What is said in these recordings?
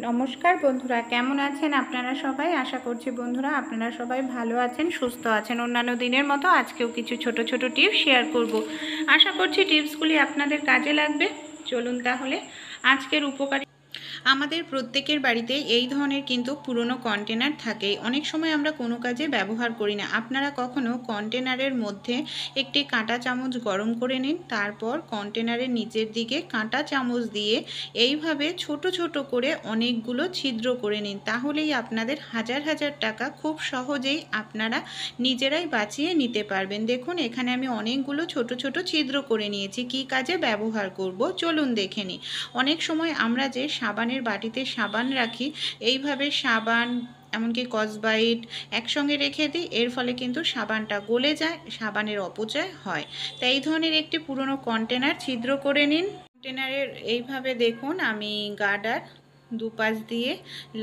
নমস্কার বন্ধুরা, কেমন আছেন আপনারা সবাই? আশা করছি বন্ধুরা আপনারা সবাই ভালো আছেন, সুস্থ আছেন। অন্যান্য দিনের মতো আজকেও কিছু ছোট ছোট টিপস শেয়ার করব। আশা করছি টিপসগুলি আপনাদের কাজে লাগবে। চলুন তাহলে আজকের উপকারী। আমাদের প্রত্যেকের বাড়িতে এই ধরনের কিন্তু পুরনো কন্টেনার থাকে। অনেক সময় আমরা কোনো কাজে ব্যবহার করি না। আপনারা কখনো কন্টেনারের মধ্যে একটি কাঁটা চামচ গরম করে নিন, তারপর কন্টেনারের নিচের দিকে কাঁটা চামচ দিয়ে এইভাবে ছোট ছোট করে অনেকগুলো ছিদ্র করে নিন। তাহলেই আপনাদের হাজার হাজার টাকা খুব সহজেই আপনারা নিজেরাই বাঁচিয়ে নিতে পারবেন। দেখুন, এখানে আমি অনেকগুলো ছোট ছোট ছিদ্র করে নিয়েছি। কী কাজে ব্যবহার করব চলুন দেখে নিই। অনেক সময় আমরা যে সাবানের বাটিতে সাবান রাখি, এইভাবে সাবান এমনকি স্কচব্রাইট একসঙ্গে রেখে দিই, এর ফলে কিন্তু সাবানটা গলে যায়, সাবানের অপচয় হয়। তাই এই ধরনের একটি পুরনো কন্টেনার ছিদ্র করে নিন। কন্টেনারের এইভাবে দেখুন আমি গার্ডার দুপাশ দিয়ে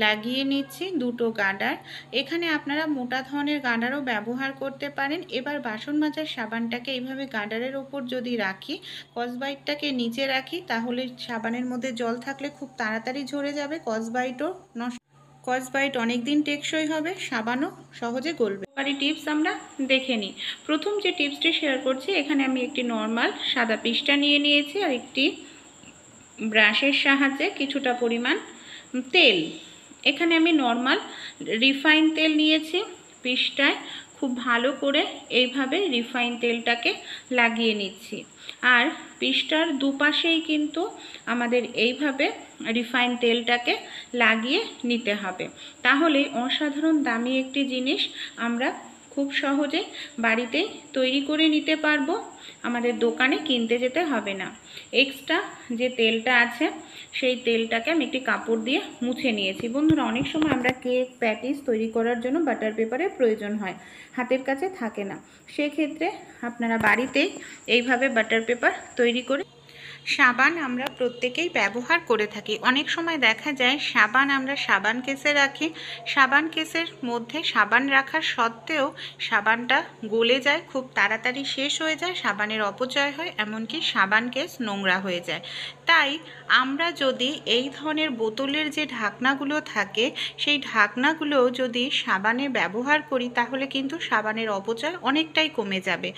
লাগিয়ে নিচ্ছি, দুটো গার্ডার। এখানে আপনারা মোটা ধরনের গার্ডারও ব্যবহার করতে পারেন। এবার বাসন মাজার সাবানটাকে এইভাবে গার্ডারের ওপর যদি রাখি, স্কচব্রাইটটাকে নিচে রাখি, তাহলে সাবানের মধ্যে জল থাকলে খুব তাড়াতাড়ি ঝরে যাবে, স্কচব্রাইটও নষ্ট, স্কচব্রাইট অনেক দিন টেকসই হবে, সাবানও সহজে গলবে। টিপস আমরা দেখে নিই। প্রথম যে টিপসটি শেয়ার করছি, এখানে আমি একটি নর্মাল সাদা পৃষ্ঠা নিয়ে নিয়েছি আর একটি ব্রাশের সাহায্যে কিছুটা পরিমাণ তেল, এখানে আমি নর্মাল রিফাইন তেল নিয়েছি। পৃষ্ঠায় খুব ভালো করে এইভাবে রিফাইন তেলটাকে লাগিয়ে নিচ্ছি। আর পৃষ্ঠার দুপাশেই কিন্তু আমাদের এইভাবে রিফাইন তেলটাকে লাগিয়ে নিতে হবে। তাহলে অসাধারণ দামি একটি জিনিস আমরা খুব সহজে বাড়িতেই তৈরি করে নিতে পারবো, আমাদের দোকানে কিনতে যেতে হবে না। এক্সট্রা যে তেলটা আছে সেই তেলটাকে আমি একটি কাপড় দিয়ে মুছে নিয়েছি। বন্ধুরা, অনেক সময় আমরা কেক প্যাটিস তৈরি করার জন্য বাটার পেপারের প্রয়োজন হয়, হাতের কাছে থাকে না। সেক্ষেত্রে আপনারা বাড়িতেই এইভাবে বাটার পেপার তৈরি করে সাবান আমরা প্রত্যেকেই ব্যবহার করে থাকি। অনেক সময় দেখা যায় সাবান আমরা সাবান কেসে রাখি, সাবান কেসের মধ্যে সাবান রাখার সত্ত্বেও সাবানটা গলে যায়, খুব তাড়াতাড়ি শেষ হয়ে যায়, সাবানের অপচয় হয়, এমনকি সাবান কেস নোংরা হয়ে যায়। তাই আমরা যদি এই ধরনের বোতলের যে ঢাকনাগুলো থাকে সেই ঢাকনাগুলো যদি সাবানে ব্যবহার করি, তাহলে কিন্তু সাবানের অপচয় অনেকটাই কমে যাবে।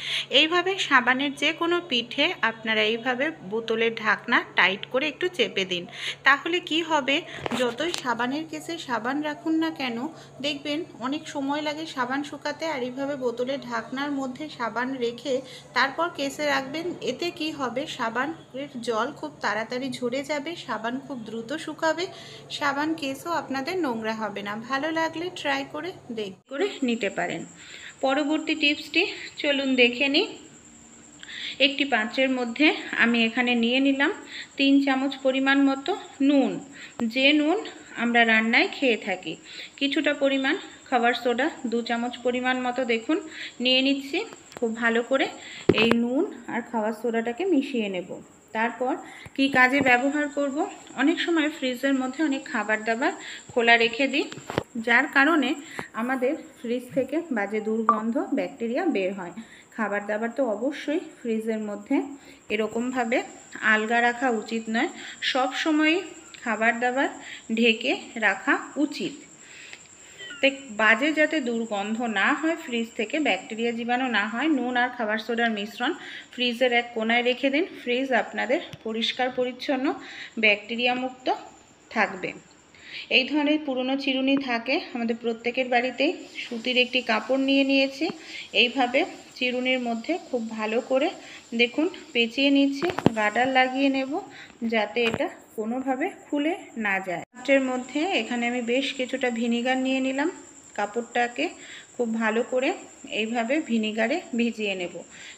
এইভাবে সাবানের যে কোনো পিঠে আপনারা এইভাবে বোতলের ঢাকনা টাইট করে একটু চেপে দিন। তাহলে কি হবে, যতই সাবানের কেসে সাবান রাখুন না কেন, দেখবেন অনেক সময় লাগে সাবান শুকাতে। আর এইভাবে বোতলের ঢাকনার মধ্যে সাবান রেখে তারপর কেসে রাখবেন। এতে কি হবে, সাবানের জল খুব তাড়াতাড়ি ঝরে যাবে, সাবান খুব দ্রুত শুকাবে, সাবান কেসও আপনাদের নোংরা হবে না। ভালো লাগলে ট্রাই করে নিতে পারেন। পরবর্তী টিপসটি চলুন দেখে নিই। একটি পাত্রের মধ্যে আমি এখানে নিয়ে নিলাম 3 চামচ পরিমাণ মতো নুন, যে নুন আমরা রান্নায় খেয়ে থাকি। কিছুটা পরিমাণ খাবার সোডা 2 চামচ পরিমাণ মতো দেখুন নিয়ে নিচ্ছি। খুব ভালো করে এই নুন আর খাবার সোডাটাকে মিশিয়ে নেব। তারপর কি কাজে ব্যবহার করব, অনেক সময় ফ্রিজের মধ্যে অনেক খাবার দাবার খোলা রেখে দিই, যার কারণে আমাদের ফ্রিজ থেকে বাজে দুর্গন্ধ ব্যাকটেরিয়া বের হয়। খাবার দাবার তো অবশ্যই ফ্রিজের মধ্যে এরকমভাবে আলগা রাখা উচিত নয়, সব সময় খাবার দাবার ঢেকে রাখা উচিত। বাজে যাতে দুর্গন্ধ না হয়, ফ্রিজ থেকে ব্যাকটেরিয়া জীবাণু না হয়, নুন আর খাবার সোডার মিশ্রণ ফ্রিজের এক কোনায় রেখে দিন। ফ্রিজ আপনাদের পরিষ্কার পরিচ্ছন্ন ব্যাকটেরিয়া মুক্ত থাকবে। এই ধরনের পুরনো চিরুনি থাকে আমাদের প্রত্যেকের বাড়িতেই। সুতির একটি কাপড় নিয়ে নিয়েছি, এইভাবে চিরুনির মধ্যে খুব ভালো করে দেখুন পেঁচিয়ে নিচ্ছি, গার্ডার লাগিয়ে নেব যাতে এটা কোনোভাবে খুলে না যায়। পাত্রের মধ্যে এখানে আমি বেশ কিছুটা ভিনিগার নিয়ে নিলাম, কাপড়টাকে খুব ভালো করে এইভাবে ভিনিগারে ভিজিয়ে নেব।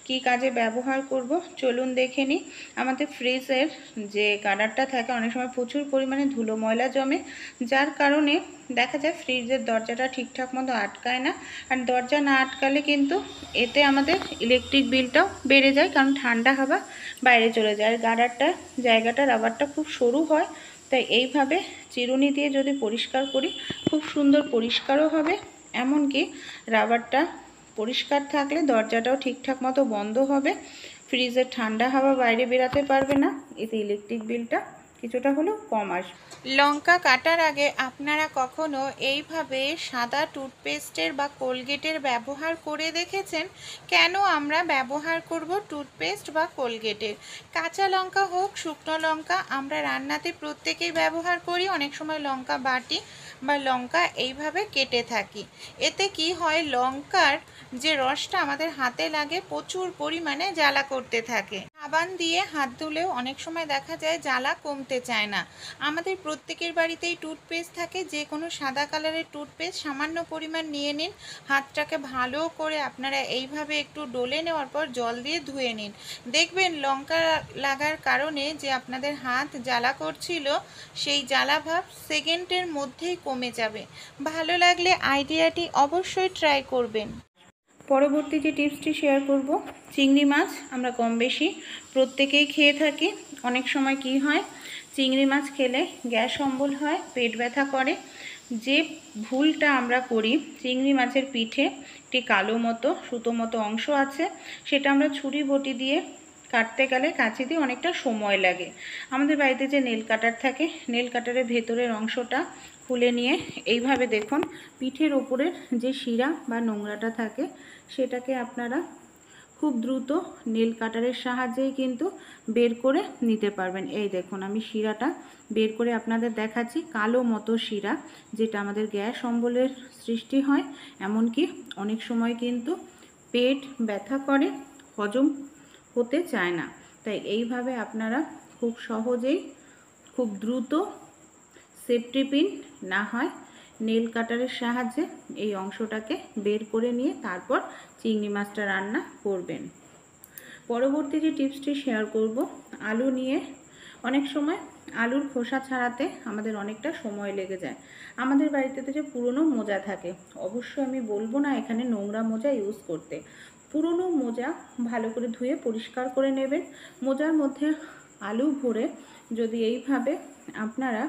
কি কাজে ব্যবহার করব চলুন দেখে নিই। আমাদের ফ্রিজের যে গার্ডারটা থাকে অনেক সময় প্রচুর পরিমাণে ধুলো ময়লা জমে, যার কারণে দেখা যায় ফ্রিজের দরজাটা ঠিকঠাক মতো আটকায় না। আর দরজা না আটকালে কিন্তু এতে আমাদের ইলেকট্রিক বিলটাও বেড়ে যায়, কারণ ঠান্ডা হাওয়া বাইরে চলে যায়। আর গার্ডারটা জায়গাটা রাবারটা খুব সরু হয়, তাই এইভাবে চিরুনি দিয়ে যদি পরিষ্কার করি খুব সুন্দর পরিষ্কারও হবে, এমনকি রাবারটা পরিষ্কার থাকলে দরজাটাও ঠিকঠাক মতো বন্ধ হবে, ফ্রিজের ঠান্ডা হাওয়া বাইরে বেরাতে পারবে না, এতে ইলেকট্রিক বিলটা কিছুটা হলেও কম আসবে। লঙ্কা কাটার আগে আপনারা কখনো এইভাবে সাদা টুথপেস্টের বা কোলগেটের ব্যবহার করে দেখেছেন? কেন আমরা ব্যবহার করব টুথপেস্ট বা কোলগেটের? কাঁচা লঙ্কা হোক শুকনো লঙ্কা আমরা রান্নাতে প্রত্যেকেই ব্যবহার করি, অনেক সময় লঙ্কা বাটি বা লঙ্কা এইভাবে কেটে থাকি। এতে কি হয়, লঙ্কার যে রসটা আমাদের হাতে লাগে প্রচুর পরিমাণে জ্বালা করতে থাকে। সাবান দিয়ে হাত ধুলেও অনেক সময় দেখা যায় জ্বালা কমতে চায় না। আমাদের প্রত্যেকের বাড়িতেই টুথপেস্ট থাকে, যে কোনো সাদা কালারের টুথপেস্ট সামান্য পরিমাণ নিয়ে নিন, হাতটাকে ভালো করে আপনারা এইভাবে একটু ডলে নেওয়ার পর জল দিয়ে ধুয়ে নিন। দেখবেন লঙ্কা লাগার কারণে যে আপনাদের হাত জ্বালা করছিল সেই জ্বালা ভাব সেকেন্ডের মধ্যেই কমে যাবে। ভালো লাগলে আইডিয়াটি অবশ্যই ট্রাই করবেন। পরবর্তী যে টিপসটি শেয়ার করব, চিংড়ি মাছ আমরা কম বেশি প্রত্যেকেই খেয়ে থাকি। অনেক সময় কি হয়, চিংড়ি মাছ খেলে গ্যাস অম্বল হয়, পেট ব্যথা করে। যে ভুলটা আমরা করি, চিংড়ি মাছের পিঠে একটি কালো মতো সুতো মতো অংশ আছে, সেটা আমরা ছুরি বটি দিয়ে কাটতে গেলে কাঁচি দিয়ে অনেকটা সময় লাগে। আমাদের বাড়িতে যে নেল কাটার থাকে, নেল কাটারের ভেতরের অংশটা খুলে নিয়ে এইভাবে দেখুন, পিঠের ওপরের যে শিরা বা নোংরাটা থাকে সেটাকে আপনারা খুব দ্রুত নেল কাটারের সাহায্যেই কিন্তু বের করে নিতে পারবেন। এই দেখুন, আমি শিরাটা বের করে আপনাদের দেখাচ্ছি। কালো মতো শিরা, যেটা আমাদের গ্যাস অম্বলের সৃষ্টি হয়, এমনকি অনেক সময় কিন্তু পেট ব্যথা করে, হজম হতে চায় না। তাই এইভাবে আপনারা খুব সহজেই খুব দ্রুত সেফটি পিন না হয় নেল কাটারের সাহায্যে এই অংশটাকে বের করে নিয়ে তারপর চিংড়ি মাছটা রান্না করবেন। পরবর্তী যে টিপসটি শেয়ার করব, আলু নিয়ে। অনেক সময় আলুর খোসা ছাড়াতে আমাদের অনেকটা সময় লেগে যায়। আমাদের বাড়িতে যে পুরনো মোজা থাকে, অবশ্যই আমি বলবো না এখানে নোংরা মোজা ইউজ করতে। পুরনো মোজা ভালো করে ধুয়ে পরিষ্কার করে নেবেন। মোজার মধ্যে আলু ভরে যদি এইভাবে আপনারা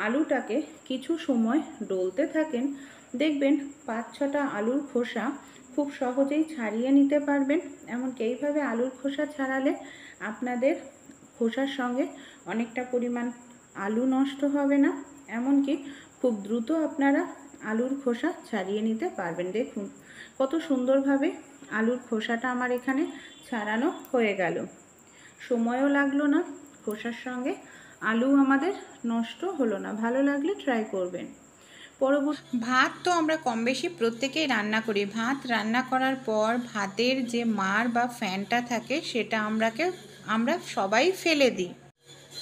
আলুটাকে কিছু সময় ডলতে থাকেন, দেখবেন 5-6টা আলুর খোসা খুব সহজেই ছাড়িয়ে নিতে পারবেন। এমনকি এইভাবে আলুর খোসা ছাড়ালে আপনাদের খোসার সঙ্গে অনেকটা পরিমাণ আলু নষ্ট হবে না, এমনকি খুব দ্রুত আপনারা আলুর খোসা ছাড়িয়ে নিতে পারবেন। দেখুন কত সুন্দরভাবে আলুর খোসাটা আমার এখানে ছাড়ানো হয়ে গেল, সময়ও লাগলো না, খোসার সঙ্গে আলু আমাদের নষ্ট হলো না। ভালো লাগলে ট্রাই করবেন। পরবর্তী ভাত তো আমরা কম বেশি প্রত্যেকেই রান্না করি। ভাত রান্না করার পর ভাতের যে মাড় বা ফ্যানটা থাকে সেটা আমরা সবাই ফেলে দিই,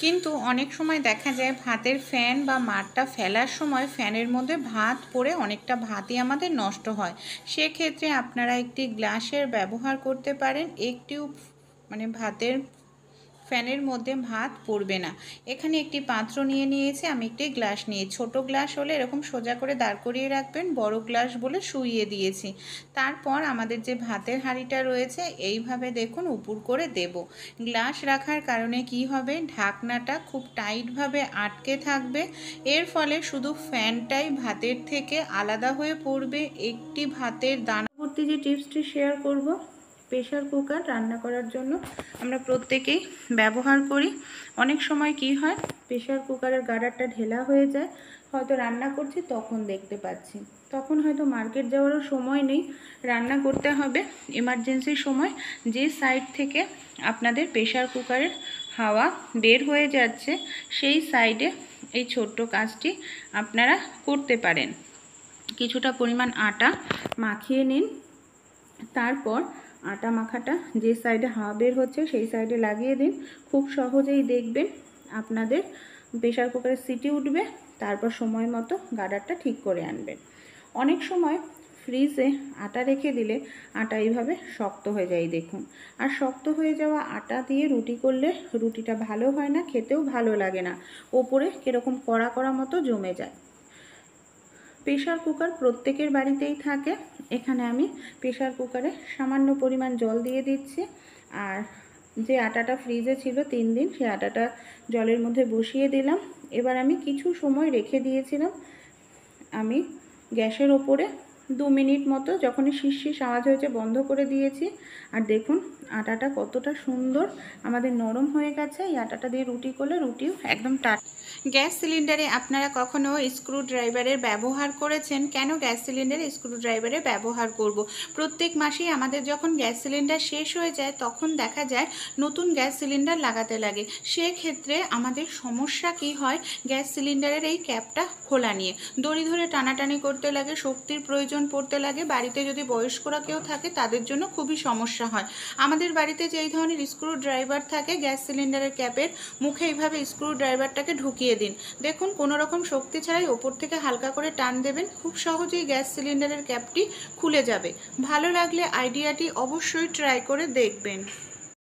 কিন্তু অনেক সময় দেখা যায় ভাতের ফ্যান বা মাড়টা ফেলার সময় ফ্যানের মধ্যে ভাত পড়ে অনেকটা ভাতই আমাদের নষ্ট হয়। সেক্ষেত্রে আপনারা একটি গ্লাসের ব্যবহার করতে পারেন, একটিও ভাতের ফ্যানের মধ্যে ভাত পড়বে না। এখানে একটি পাত্র নিয়ে নিয়েছি, আমি একটি গ্লাস নিয়ে, ছোট গ্লাস হলে এরকম সোজা করে দাঁড় করিয়ে রাখবেন, বড় গ্লাস বলে শুইয়ে দিয়েছি। তারপর আমাদের যে ভাতের হাঁড়িটা রয়েছে এইভাবে দেখুন উপুর করে দেব। গ্লাস রাখার কারণে কি হবে, ঢাকনাটা খুব টাইটভাবে আটকে থাকবে, এর ফলে শুধু ফ্যানটাই ভাতের থেকে আলাদা হয়ে পড়বে। একটি ভাতের দানা। পরবর্তী যে টিপসটি শেয়ার করব, প্রেশার কুকার রান্না করার জন্য আমরা প্রত্যেকেই ব্যবহার করি। অনেক সময় কি হয়, প্রেশার কুকারের গার্ডারটা ঢেলা হয়ে যায়, হয়তো রান্না করছি তখন দেখতে পাচ্ছি, তখন হয়তো মার্কেট যাওয়ারও সময় নেই, রান্না করতে হবে এমার্জেন্সির সময়। যে সাইড থেকে আপনাদের প্রেশার কুকারের হাওয়া বের হয়ে যাচ্ছে সেই সাইডে এই ছোট্ট কাজটি আপনারা করতে পারেন। কিছুটা পরিমাণ আটা মাখিয়ে নিন, তারপর আটা মাখাটা যে সাইডে হাওয়া বের হচ্ছে সেই সাইডে লাগিয়ে দিন। খুব সহজেই দেখবেন আপনাদের প্রেশার কুকারের সিটি উঠবে, তারপর সময় মতো গার্ডারটা ঠিক করে আনবেন। অনেক সময় ফ্রিজে আটা রেখে দিলে আটা এইভাবে শক্ত হয়ে যায়, দেখুন। আর শক্ত হয়ে যাওয়া আটা দিয়ে রুটি করলে রুটিটা ভালো হয় না, খেতেও ভালো লাগে না, ওপরে কীরকম কড়া কড়া মতো জমে যায়। প্রেশার কুকার প্রত্যেকের বাড়িতেই থাকে। এখানে আমি প্রেশার কুকারে সামান্য পরিমাণ জল দিয়ে দিচ্ছি, আর যে আটাটা ফ্রিজে ছিল 3 দিন সেই আটাটা জলের মধ্যে বসিয়ে দিলাম। এবার আমি কিছু সময় রেখে দিয়েছিলাম, আমি গ্যাসের ওপরে 2 মিনিট মতো, যখনই শিরশির আওয়াজ হয়েছে বন্ধ করে দিয়েছি। আর দেখুন আটাটা কতটা সুন্দর আমাদের নরম হয়ে গেছে। এই আটাটা দিয়ে রুটি করলে রুটিও একদম গ্যাস সিলিন্ডারে আপনারা কখনো স্ক্রু ড্রাইভারের ব্যবহার করেছেন? কেন গ্যাস সিলিন্ডারে স্ক্রু ড্রাইভারের ব্যবহার করব? প্রত্যেক মাসেই আমাদের যখন গ্যাস সিলিন্ডার শেষ হয়ে যায় তখন দেখা যায় নতুন গ্যাস সিলিন্ডার লাগাতে লাগে। সেক্ষেত্রে আমাদের সমস্যা কি হয়, গ্যাস সিলিন্ডারের এই ক্যাপটা খোলা নিয়ে দড়ি ধরে টানাটানি করতে লাগে, শক্তির প্রয়োজন পড়তে লাগে। বাড়িতে যদি বয়স্করা কেউ থাকে তাদের জন্য খুবই সমস্যা হয়। আমাদের বাড়িতে যেই ধরনের স্ক্রু ড্রাইভার থাকে, গ্যাস সিলিন্ডারের ক্যাপের মুখে এইভাবে স্ক্রু ড্রাইভারটাকে ঢুকিয়ে দিন। দেখুন কোনো রকম শক্তি ছাড়াই ওপর থেকে হালকা করে টান দেবেন, খুব সহজেই গ্যাস সিলিন্ডারের ক্যাপটি খুলে যাবে। ভালো লাগলে আইডিয়াটি অবশ্যই ট্রাই করে দেখবেন।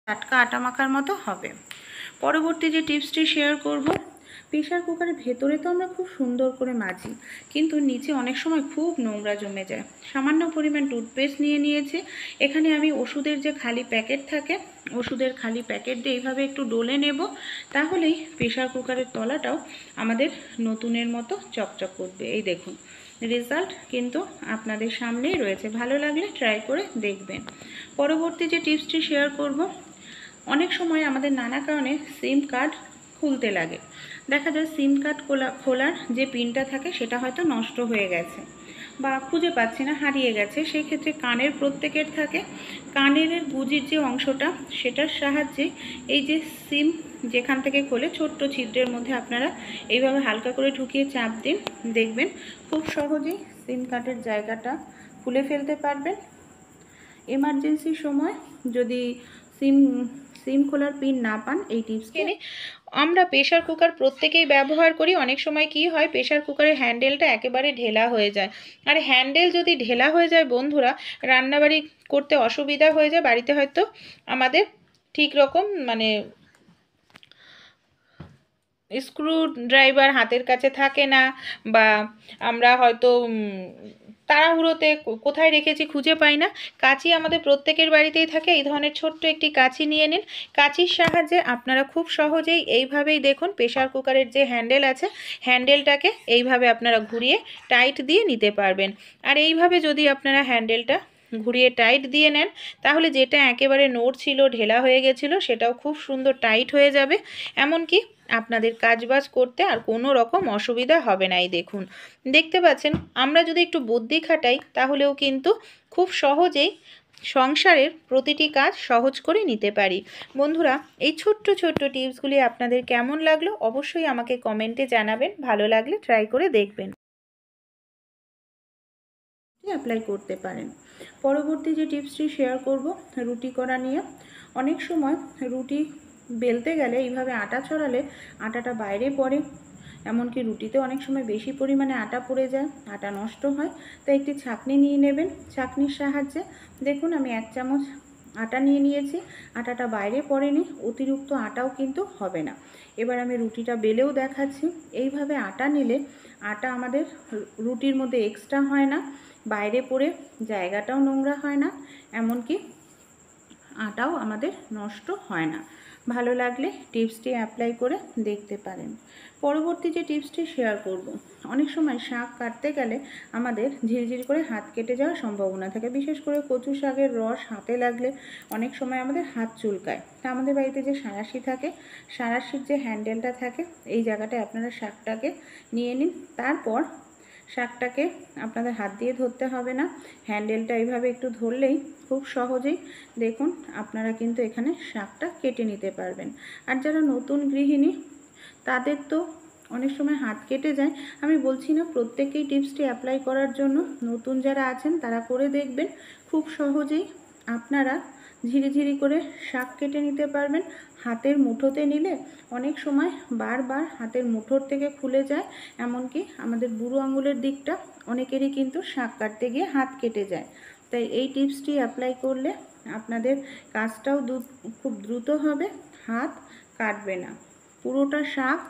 টাটকা আটা মাখার মতো হবে। পরবর্তী যে টিপসটি শেয়ার করব, প্রেশার কুকারের ভেতরে তো আমরা খুব সুন্দর করে মাজি, কিন্তু নিচে অনেক সময় খুব নোংরা জমে যায়। সামান্য পরিমাণ টুথপেস্ট নিয়ে নিয়েছি। এখানে আমি ওষুধের যে খালি প্যাকেট থাকে, ওষুধের খালি প্যাকেট দিয়ে এইভাবে একটু ডলে নেব। তাহলেই প্রেশার কুকারের তলাটাও আমাদের নতুনের মতো চকচক করবে। এই দেখুন রেজাল্ট কিন্তু আপনাদের সামনেই রয়েছে। ভালো লাগলে ট্রাই করে দেখবেন। পরবর্তী যে টিপসটি শেয়ার করব, অনেক সময় আমাদের নানা কারণে সিম কার্ড খুলতে লাগে। দেখা যায় সিম কার্ড খোলার যে পিনটা থাকে সেটা হয়তো নষ্ট হয়ে গেছে বা খুঁজে পাচ্ছি না, হারিয়ে গেছে। সেই ক্ষেত্রে কানের প্রত্যেকের থাকে, কানের গুজির যে অংশটা সেটার সাহায্যে এই যে সিম যেখান থেকে খোলে ছোট্ট ছিদ্রের মধ্যে আপনারা এইভাবে হালকা করে ঢুকিয়ে চাপ দিন, দেখবেন খুব সহজেই সিম কার্ডের জায়গাটা খুলে ফেলতে পারবেন। এমার্জেন্সির সময় যদি সিম খোলার পিন না পান, এই টিপসকে আমরা প্রেশার কুকার প্রত্যেকেই ব্যবহার করি। অনেক সময় কি হয়, প্রেশার কুকারের হ্যান্ডেলটা একেবারে ঢেলা হয়ে যায়। আর হ্যান্ডেল যদি ঢেলা হয়ে যায় বন্ধুরা, রান্নাবাড়ি করতে অসুবিধা হয়ে যায়। বাড়িতে হয়তো আমাদের ঠিক রকম স্ক্রু ড্রাইভার হাতের কাছে থাকে না, বা আমরা হয়তো তাড়াহুড়োতে কোথায় রেখেছি খুঁজে পাই না। কাঁচি আমাদের প্রত্যেকের বাড়িতেই থাকে। এই ধরনের ছোট্ট একটি কাঁচি নিয়ে নিন। কাঁচির সাহায্যে আপনারা খুব সহজেই এইভাবেই দেখুন প্রেশার কুকারের যে হ্যান্ডেল আছে, হ্যান্ডেলটাকে এইভাবে আপনারা ঘুরিয়ে টাইট দিয়ে নিতে পারবেন। আর এইভাবে যদি আপনারা হ্যান্ডেলটা ঘুরিয়ে টাইট দিয়ে নেন, তাহলে যেটা একেবারে নড়ছিল ঢেলা হয়ে গেছিলো সেটাও খুব সুন্দর টাইট হয়ে যাবে। এমনকি আপনাদের কাজবাজ করতে আর কোনো রকম অসুবিধা হবে না। এই দেখুন, দেখতে পাচ্ছেন আমরা যদি একটু বুদ্ধি খাটাই তাহলেও কিন্তু খুব সহজেই সংসারের প্রতিটি কাজ সহজ করে নিতে পারি। বন্ধুরা, এই ছোট্ট ছোট্ট টিপসগুলি আপনাদের কেমন লাগলো অবশ্যই আমাকে কমেন্টে জানাবেন। ভালো লাগলে ট্রাই করে দেখবেন, অ্যাপ্লাই করতে পারেন। পরবর্তী যে টিপসটি শেয়ার করব রুটি করা নিয়ে। অনেক সময় রুটি বেলতে গেলে এইভাবে আটা ছড়ালে আটাটা বাইরে পড়ে, এমনকি রুটিতে অনেক সময় বেশি পরিমাণে আটা পড়ে যায়, আটা নষ্ট হয়। তাই একটি ছাঁকনি নিয়ে নেবেন। ছাঁকনির সাহায্যে দেখুন আমি 1 চামচ আটা নিয়ে নিয়েছি, আটাটা বাইরে পড়েনি, অতিরিক্ত আটাও কিন্তু হবে না। এবার আমি রুটিটা বেলেও দেখাচ্ছি। এইভাবে আটা নিলে আটা আমাদের রুটির মধ্যে এক্সট্রা হয় না, বাইরে পড়ে জায়গাটাও নোংরা হয় না, এমনকি আটাও আমাদের নষ্ট হয় না। ভালো লাগলে টিপসটি অ্যাপ্লাই করে দেখতে পারেন। পরবর্তী যে টিপসটি শেয়ার করব, অনেক সময় শাক কাটতে গেলে আমাদের ঝিরঝির করে হাত কেটে যাওয়ার সম্ভাবনা থাকে। বিশেষ করে কচু শাকের রস হাতে লাগলে অনেক সময় আমাদের হাত চুলকায়। তা আমাদের বাড়িতে যে সাঁড়াশি থাকে, সাঁড়াশির যে হ্যান্ডেলটা থাকে এই জায়গাটায় আপনারা শাকটাকে নিয়ে নিন। তারপর শাকটাকে আপনাদের হাত দিয়ে ধরতে হবে না, হ্যান্ডেলটা এইভাবে একটু ধরলেই খুব সহজেই দেখুন আপনারা কিন্তু এখানে শাকটা কেটে নিতে পারবেন। আর যারা নতুন গৃহিণী তাদের তো অনেক সময় হাত কেটে যায়। আমি বলছি না প্রত্যেকেই টিপসটি অ্যাপ্লাই করার জন্য, নতুন যারা আছেন তারা করে দেখবেন। খুব সহজেই আপনারা ঝিরিঝিরি করে শাক কেটে নিতে পারবেন। হাতের মুঠোতে নিলে অনেক সময় বারবার হাতের মুঠোর থেকে খুলে যায়, এমনকি আমাদের বুড়ো আঙুলের দিকটা অনেকেরই কিন্তু শাক কাটতে গিয়ে হাত কেটে যায়। তাই এই টিপসটি অ্যাপ্লাই করলে আপনাদের কাজটাও খুব দ্রুত হবে, হাত কাটবে না। পুরোটা শাক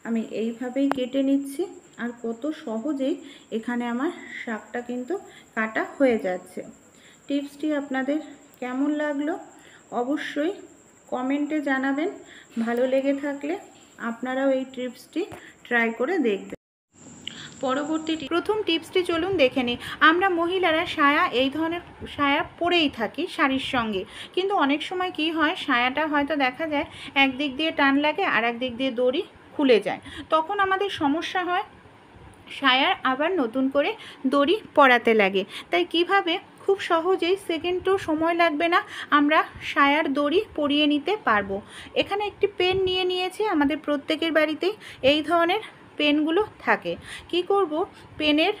আমি এইভাবেই কেটে নিচ্ছি, আর কত সহজেই এখানে আমার শাকটা কিন্তু কাটা হয়ে যাচ্ছে। টিপসটি আপনাদের কেমন লাগলো অবশ্যই কমেন্টে জানাবেন। ভালো লেগে থাকলে আপনারাও এই টিপসটি ট্রাই করে দেখবেন। প্রথম টিপসটি চলুন দেখে নিই। আমরা মহিলারা সায়া এই ধরনের সায়া পরেই থাকি শাড়ির সঙ্গে, কিন্তু অনেক সময় কি হয়, সায়াটা হয়তো দেখা যায় একদিক দিয়ে টান লাগে আর একদিক দিয়ে দড়ি খুলে যায়, তখন আমাদের সমস্যা হয়, সায়ার আবার নতুন করে দড়ি পরাতে লাগে। তাই কিভাবে খুব সহজেই সেকেন্ডও সময় লাগবে না আমরা সায়ার দড়ি পরিয়ে নিতে পারবো। এখানে একটি পেন নিয়ে নিয়েছি, আমাদের প্রত্যেকের বাড়িতেই এই ধরনের পেনগুলো থাকে। কি করব, পেনের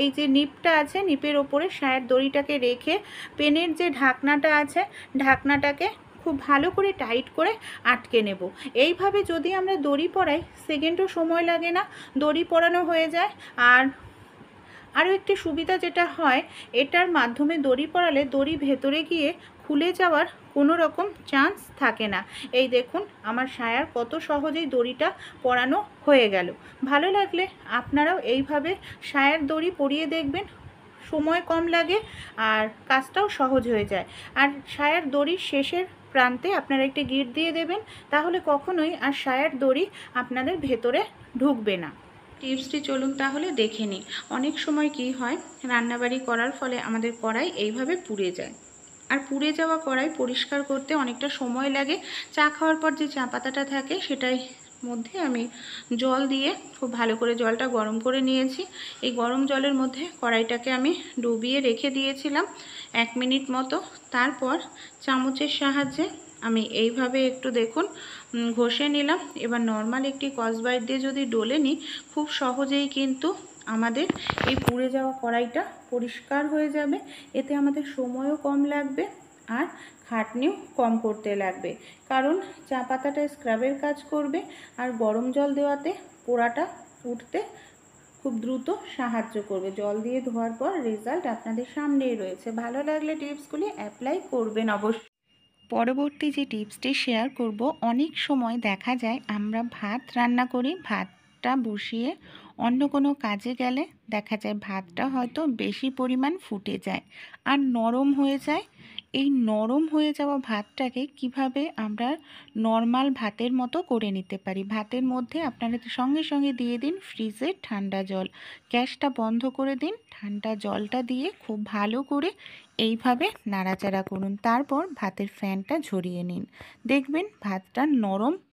এই যে নিপটা আছে, নিপের ওপরে সায়ার দড়িটাকে রেখে পেনের যে ঢাকনাটা আছে, ঢাকনাটাকে খুব ভালো করে টাইট করে আটকে নেব। এইভাবে যদি আমরা দড়ি পরাই সেকেন্ডও সময় লাগে না, দড়ি পরানো হয়ে যায়। আর আরও একটি সুবিধা যেটা হয়, এটার মাধ্যমে দড়ি পরালে দড়ি ভেতরে গিয়ে খুলে যাওয়ার কোনো রকম চান্স থাকে না। এই দেখুন আমার সায়ার কত সহজেই দড়িটা পরানো হয়ে গেল। ভালো লাগলে আপনারাও এইভাবে সায়ার দড়ি পরিয়ে দেখবেন, সময় কম লাগে আর কাজটাও সহজ হয়ে যায়। আর সায়ার দড়ির শেষের প্রান্তে আপনারা একটি গিঁট দিয়ে দেবেন, তাহলে কখনোই আর সায়ার দড়ি আপনাদের ভেতরে ঢুকবে না। টিপসটি চলুন তাহলে দেখে নিই। অনেক সময় কি হয়, রান্নাবাড়ি করার ফলে আমাদের কড়াই এইভাবে পুড়ে যায়, আর পুড়ে যাওয়া কড়াই পরিষ্কার করতে অনেকটা সময় লাগে। চা খাওয়ার পর যে চা পাতাটা থাকে সেটাই মধ্যে আমি জল দিয়ে খুব ভালো করে জলটা গরম করে নিয়েছি। এই গরম জলের মধ্যে কড়াইটাকে আমি ডুবিয়ে রেখে দিয়েছিলাম 1 মিনিট মতো। তারপর চামচের সাহায্যে আমি এইভাবে একটু দেখুন ঘষে নিলাম। এবার নর্মাল একটি স্কচব্রাইট দিয়ে যদি ডলে নিই, খুব সহজেই কিন্তু আমাদের এই পুড়ে যাওয়া কড়াইটা পরিষ্কার হয়ে যাবে। এতে আমাদের সময়ও কম লাগবে আর খাটনিও কম করতে লাগবে, কারণ চা পাতাটা স্ক্রাবের কাজ করবে আর গরম জল দেওয়াতে পোড়াটা উঠতে খুব দ্রুত সাহায্য করবে। জল দিয়ে ধোয়ার পর রেজাল্ট আপনাদের সামনেই রয়েছে। ভালো লাগলে টিপসগুলি অ্যাপ্লাই করবেন অবশ্যই। পরবর্তী যে টিপসটি শেয়ার করব, অনেক সময় দেখা যায় আমরা ভাত রান্না করি, ভাতটা বসিয়ে অন্য কোনো কাজে গেলে দেখা যায় ভাতটা হয়তো বেশি পরিমাণ ফুটে যায় আর নরম হয়ে যায়। এই নরম হয়ে যাওয়া ভাতটাকে কিভাবে আমরা নর্মাল ভাতের মতো করে নিতে পারি। ভাতের মধ্যে আপনারা সঙ্গে সঙ্গে দিয়ে দিন ফ্রিজের ঠান্ডা জল, গ্যাসটা বন্ধ করে দিন, ঠান্ডা জলটা দিয়ে খুব ভালো করে এইভাবে নাড়াচাড়া করুন। তারপর ভাতের ফ্যানটা ঝরিয়ে নিন, দেখবেন ভাতটা নরম